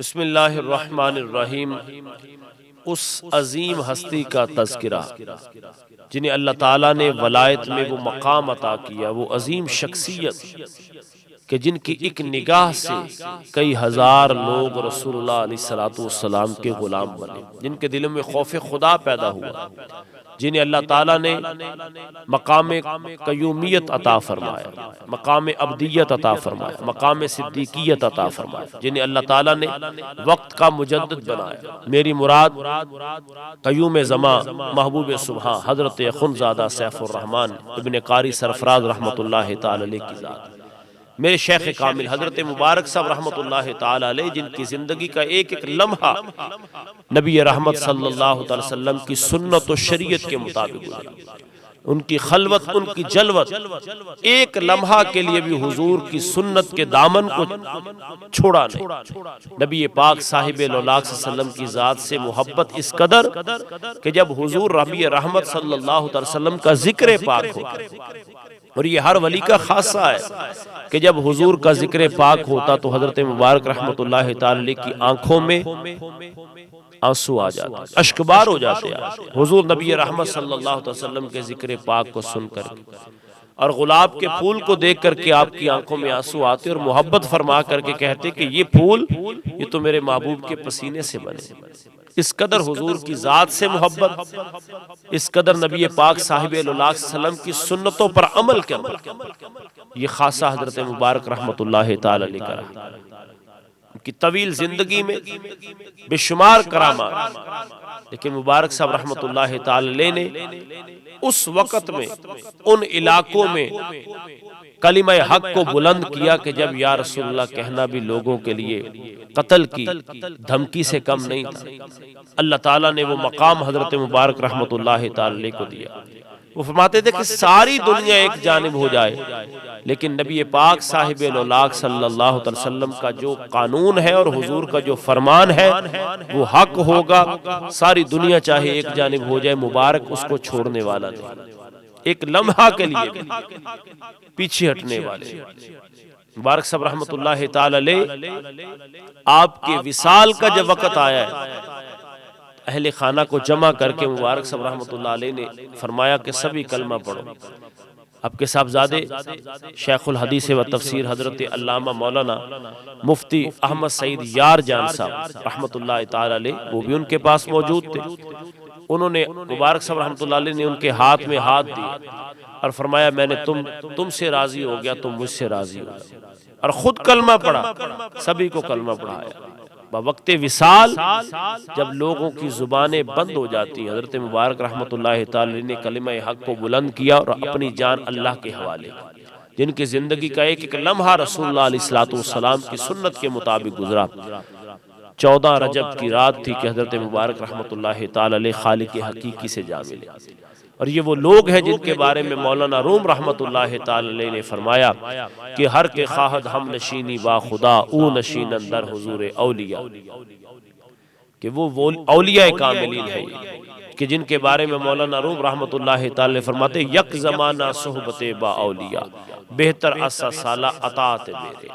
بسم اللہ الرحمن الرحیم۔ اس عظیم ہستی کا تذکرہ جنہیں اللہ تعالیٰ نے ولایت میں وہ مقام عطا کیا، وہ عظیم شخصیت کہ جن کی ایک نگاہ سے کئی ہزار لوگ رسول اللہ علیہ السلام کے غلام بنے، جن کے دلوں میں خوف خدا پیدا ہوا، جنہیں اللہ تعالیٰ نے مقام قیومیت عطا فرمایا، مقام عبدیت عطا فرمایا، مقام صدیقیت عطا فرمایا، جنہیں اللہ تعالیٰ نے وقت کا مجدد بنایا۔ میری مراد قیوم زمان محبوب صبح حضرت اخندزادہ سیف الرحمن ابن قاری سرفراز رحمۃ اللہ تعالی علیہ کی ذات، میرے شیخ کامل حضرت مبارک صاحب رحمۃ اللہ تعالی علیہ، جن کی زندگی کا ایک ایک لمحہ نبی رحمت صلی اللہ علیہ وسلم کی سنت و شریعت کے مطابق گزرا۔ ان کی خلوت، ان کی جلوت ایک لمحہ کے لیے بھی حضور کی سنت کے دامن کو چھوڑا نہیں۔ نبی پاک صاحب لولاک صلی اللہ علیہ وسلم کی ذات سے محبت اس قدر کہ جب حضور نبی رحمت صلی اللہ علیہ وسلم کا ذکر پاک ہوتا، اور یہ ہر ولی کا خاصہ ہے کہ جب حضور کا ذکر پاک ہوتا تو حضرت مبارک رحمت اللہ تعالی کی آنکھوں میں آنسو آ جاتے، اشکبار ہو جاتے ہیں حضور نبی رحمت صلی اللہ علیہ وسلم کے ذکر پاک کو سن کر کے، اور گلاب کے پھول کو دیکھ کر کے آپ کی آنکھوں میں آنسو آتے اور محبت فرما کر کے کہتے کہ یہ پھول یہ تو میرے محبوب کے پسینے سے بنے۔ اس قدر حضور کی ذات سے محبت، اس قدر نبی پاک صاحب لولاک صلی اللہ علیہ وسلم کی سنتوں پر عمل کرنا، یہ خاصہ حضرت مبارک رحمت اللہ تعالی علیہ کا رہا۔ ان کی طویل زندگی میں بے شمار کرامات، لیکن مبارک صاحب رحمت اللہ تعالی علیہ نے اس وقت میں ان علاقوں میں کلمہ حق کو بلند کیا کہ جب یا رسول اللہ کہنا بھی لوگوں کے لیے قتل کی دھمکی سے کم نہیں تھا، اللہ تعالیٰ نے وہ مقام حضرت مبارک رحمت اللہ تعالی کو دیا۔ وہ فرماتے تھے کہ ساری دنیا ایک جانب ہو جائے لیکن نبی پاک صاحب لولاک صلی اللہ علیہ وسلم کا جو قانون ہے اور حضور کا جو فرمان ہے وہ حق ہوگا، ساری دنیا چاہے ایک جانب ہو جائے، مبارک اس کو چھوڑنے والا نہیں، ایک لمحہ کے لیے بھی پیچھے ہٹنے والے۔ مبارک صاحب رحمت اللہ تعالی علیہ آپ کے وصال کا جب وقت آیا ہے، اہل خانہ کو جمع کر کے مبارک صاحب رحمت اللہ علیہ نے فرمایا کہ سبھی کلمہ پڑھو۔ آپ کے صاحبزادے شیخ الحدیث و تفسیر حضرت علامہ مولانا مفتی احمد سعید یار جان صاحب رحمت اللہ تعالی علیہ، وہ بھی ان کے پاس موجود تھے۔ انہوں نے مبارک صاحب رحمت اللہ علیہ نے ان کے ہاتھ میں ہاتھ دی اور فرمایا میں نے تم سے راضی ہو گیا، تم مجھ سے راضی ہو گیا، اور خود کلمہ پڑھا، سبھی کو کلمہ پڑھایا۔ وقت وصال جب لوگوں کی زبانیں بند ہو جاتی ہیں، حضرت مبارک رحمت اللہ تعالی نے کلمہ حق کو بلند کیا اور اپنی جان اللہ کے حوالے کی، جن کی زندگی کا ایک ایک لمحہ رسول اللہ علیہ السلام کی سنت کے مطابق گزرا۔ 14 رجب کی رات تھی کہ حضرت مبارک رحمت اللہ تعالی علیہ خالق حقیقی سے جا ملے، اور یہ وہ لوگ ہیں جن کے بارے میں مولانا روم رحمت اللہ تعالی علیہ نے فرمایا کہ ہر کے خواہد ہم نشینی با خدا او نشین اندر حضور اولیاء، کہ وہ اولیاء کاملین ہیں کہ جن کے بارے میں مولانا روم رحمت اللہ تعالی فرماتے یک زمانہ صحبت با اولیاء بہتر اسا سالہ اطاعت میرے۔